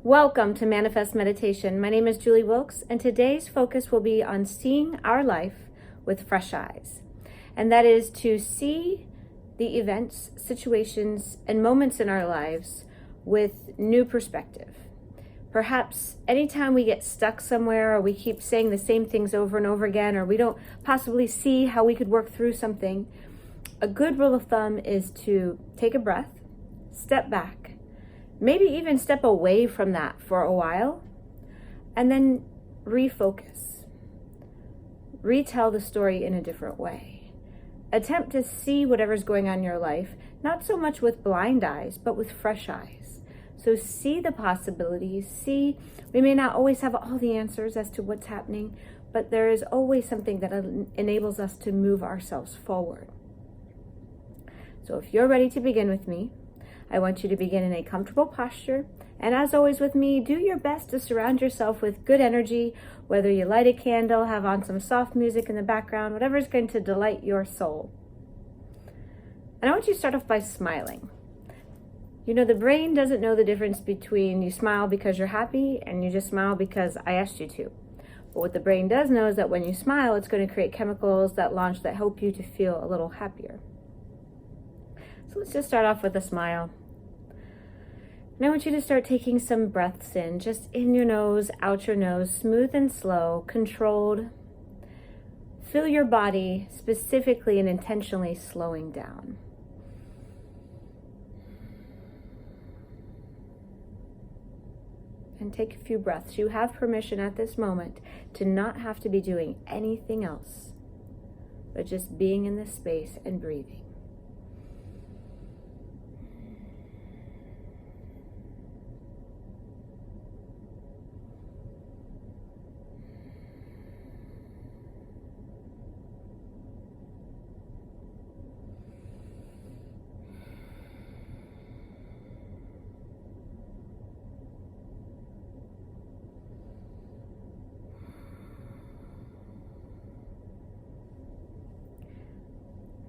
Welcome to Manifest Meditation. My name is Julie Wilkes, and today's focus will be on seeing our life with fresh eyes. And that is to see the events, situations, and moments in our lives with new perspective. Perhaps anytime we get stuck somewhere, or we keep saying the same things over and over again, or we don't possibly see how we could work through something, a good rule of thumb is to take a breath, step back, maybe even step away from that for a while, and then refocus. Retell the story in a different way. Attempt to see whatever's going on in your life, not so much with blind eyes, but with fresh eyes. So see the possibilities, we may not always have all the answers as to what's happening, but there is always something that enables us to move ourselves forward. So if you're ready to begin with me, I want you to begin in a comfortable posture. And as always with me, do your best to surround yourself with good energy, whether you light a candle, have on some soft music in the background, whatever is going to delight your soul. And I want you to start off by smiling. You know, the brain doesn't know the difference between you smile because you're happy and you just smile because I asked you to. But what the brain does know is that when you smile, it's going to create chemicals that help you to feel a little happier. So let's just start off with a smile. And I want you to start taking some breaths in, just in your nose, out your nose, smooth and slow, controlled. Feel your body specifically and intentionally slowing down. And take a few breaths. You have permission at this moment to not have to be doing anything else, but just being in this space and breathing.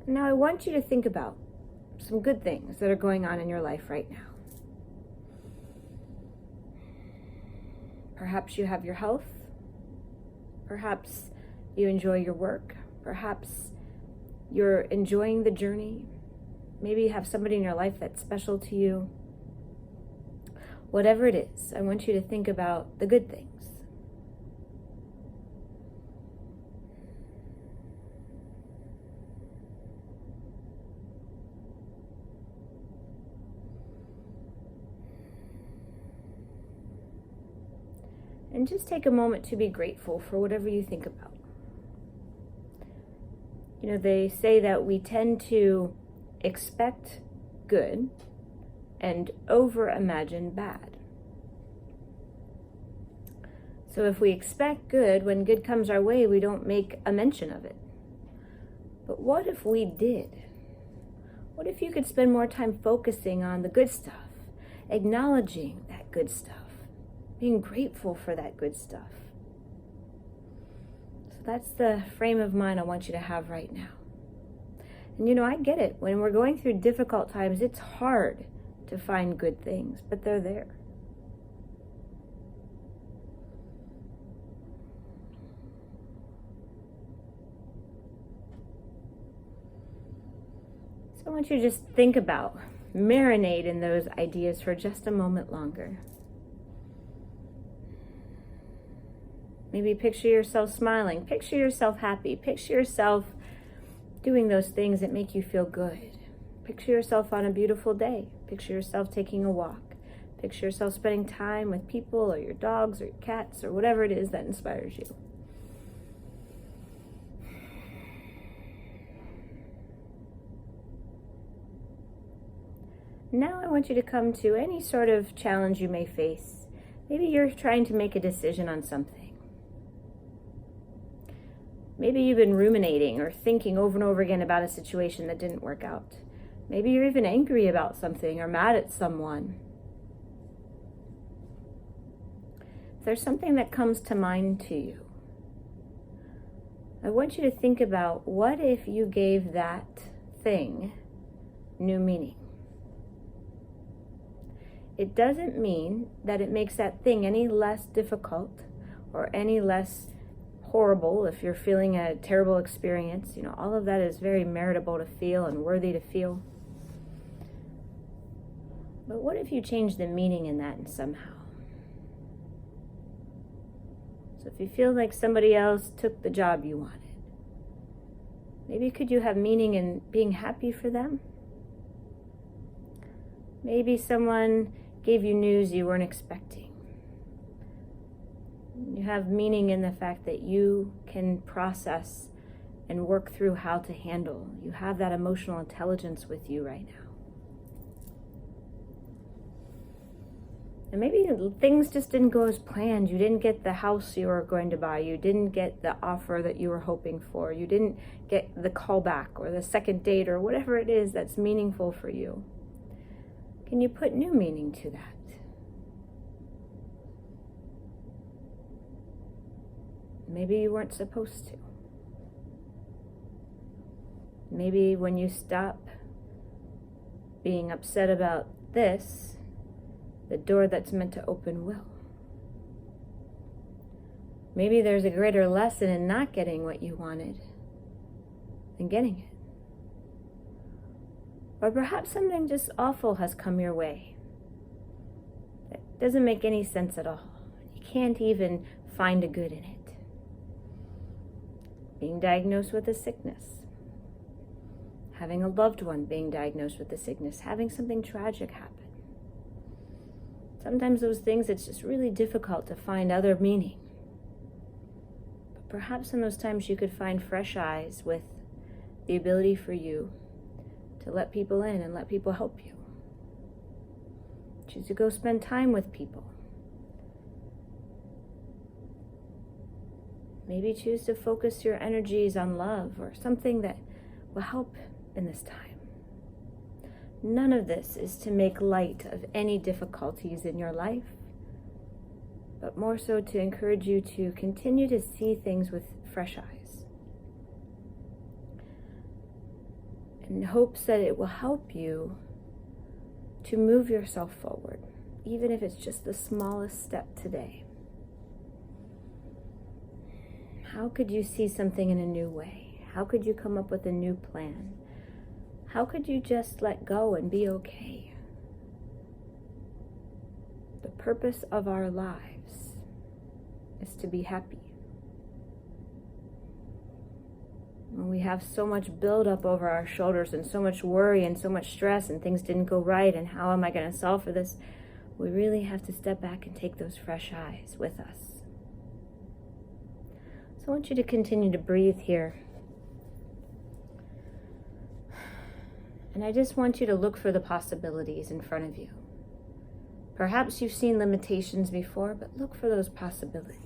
Now I want you to think about some good things that are going on in your life right now. Perhaps you have your health. Perhaps you enjoy your work. Perhaps you're enjoying the journey. Maybe you have somebody in your life that's special to you. Whatever it is, I want you to think about the good things. And just take a moment to be grateful for whatever you think about. You know, they say that we tend to expect good and over-imagine bad. So if we expect good, when good comes our way, we don't make a mention of it. But what if we did? What if you could spend more time focusing on the good stuff, acknowledging that good stuff? Being grateful for that good stuff. So that's the frame of mind I want you to have right now. And you know, I get it. When we're going through difficult times, it's hard to find good things, but they're there. So I want you to just think about, marinate in those ideas for just a moment longer. Maybe picture yourself smiling, picture yourself happy, picture yourself doing those things that make you feel good. Picture yourself on a beautiful day, picture yourself taking a walk, picture yourself spending time with people or your dogs or your cats or whatever it is that inspires you. Now I want you to come to any sort of challenge you may face. Maybe you're trying to make a decision on something. Maybe you've been ruminating or thinking over and over again about a situation that didn't work out. Maybe you're even angry about something or mad at someone. If there's something that comes to mind to you, I want you to think about, what if you gave that thing new meaning? it doesn't mean that it makes that thing any less difficult or any less horrible if you're feeling a terrible experience. All of that is very meritable to feel and worthy to feel. But what if you change the meaning in that somehow? So if you feel like somebody else took the job you wanted, maybe could you have meaning in being happy for them? Maybe someone gave you news you weren't expecting. You have meaning in the fact that you can process and work through how to handle. You have that emotional intelligence with you right now. And maybe things just didn't go as planned. You didn't get the house you were going to buy. You didn't get the offer that you were hoping for. You didn't get the callback or the second date or whatever it is that's meaningful for you. Can you put new meaning to that? Maybe you weren't supposed to. Maybe when you stop being upset about this, the door that's meant to open will. Maybe there's a greater lesson in not getting what you wanted than getting it. Or perhaps something just awful has come your way that doesn't make any sense at all. You can't even find a good in it. Being diagnosed with a sickness, having a loved one being diagnosed with a sickness, having something tragic happen. Sometimes those things, it's just really difficult to find other meaning. But perhaps in those times you could find fresh eyes with the ability for you to let people in and let people help you. Choose to go spend time with people. Maybe choose to focus your energies on love or something that will help in this time. None of this is to make light of any difficulties in your life, but more so to encourage you to continue to see things with fresh eyes, in hopes that it will help you to move yourself forward, even if it's just the smallest step today. How could you see something in a new way? How could you come up with a new plan? How could you just let go and be okay? The purpose of our lives is to be happy. When we have so much buildup over our shoulders and so much worry and so much stress and things didn't go right and how am I going to solve for this, we really have to step back and take those fresh eyes with us. So I want you to continue to breathe here. And I just want you to look for the possibilities in front of you. Perhaps you've seen limitations before, but look for those possibilities.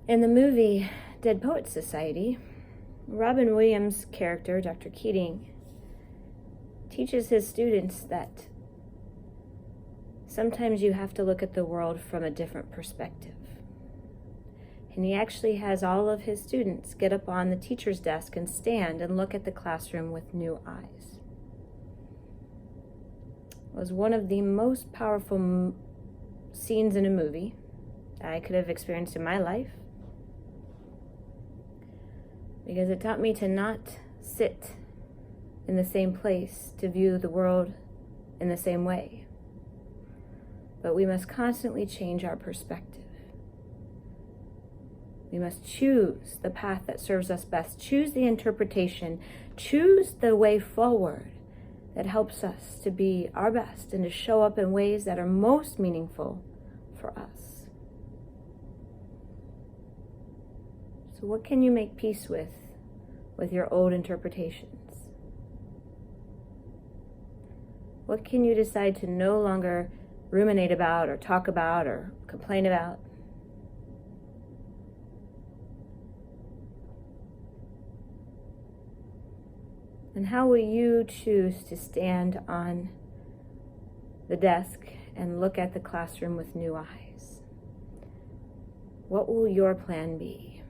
In the movie Dead Poets Society, Robin Williams' character, Dr. Keating, teaches his students that sometimes you have to look at the world from a different perspective. And he actually has all of his students get up on the teacher's desk and stand and look at the classroom with new eyes. It was one of the most powerful scenes in a movie that I could have experienced in my life, because it taught me to not sit in the same place to view the world in the same way. But we must constantly change our perspective. We must choose the path that serves us best, choose the interpretation, choose the way forward that helps us to be our best and to show up in ways that are most meaningful for us. So what can you make peace with your old interpretations? What can you decide to no longer ruminate about or talk about or complain about? And how will you choose to stand on the desk and look at the classroom with new eyes? What will your plan be?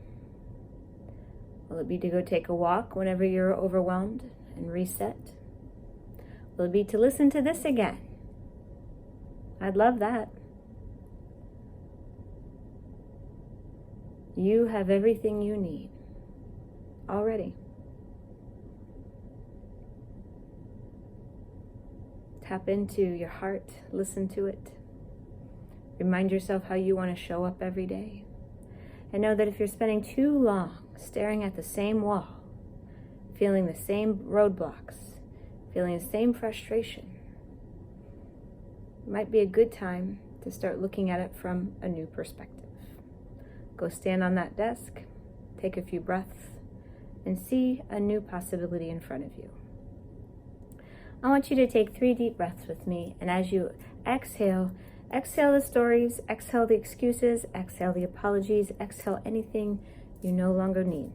Will it be to go take a walk whenever you're overwhelmed and reset? Will it be to listen to this again? I'd love that. You have everything you need already. Tap into your heart, listen to it. Remind yourself how you want to show up every day. And know that if you're spending too long staring at the same wall, feeling the same roadblocks, feeling the same frustration, it might be a good time to start looking at it from a new perspective. Go stand on that desk, take a few breaths, and see a new possibility in front of you. I want you to take 3 deep breaths with me, and as you exhale, exhale the stories, exhale the excuses, exhale the apologies, exhale anything you no longer need.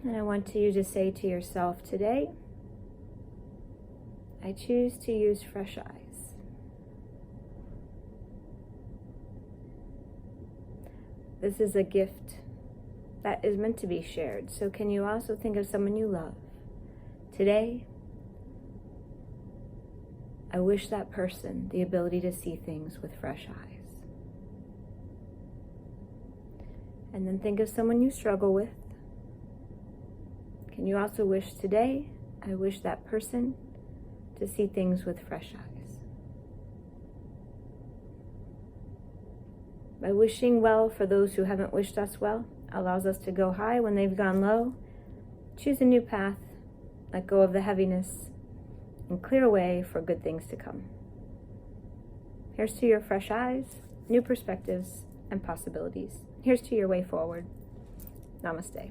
And I want you to say to yourself today, I choose to use fresh eyes. This is a gift that is meant to be shared. So can you also think of someone you love? Today, I wish that person the ability to see things with fresh eyes. And then think of someone you struggle with. Can you also wish today, I wish that person to see things with fresh eyes. By wishing well for those who haven't wished us well, allows us to go high when they've gone low, choose a new path, let go of the heaviness, and clear a way for good things to come. Here's to your fresh eyes, new perspectives, and possibilities. Here's to your way forward. Namaste.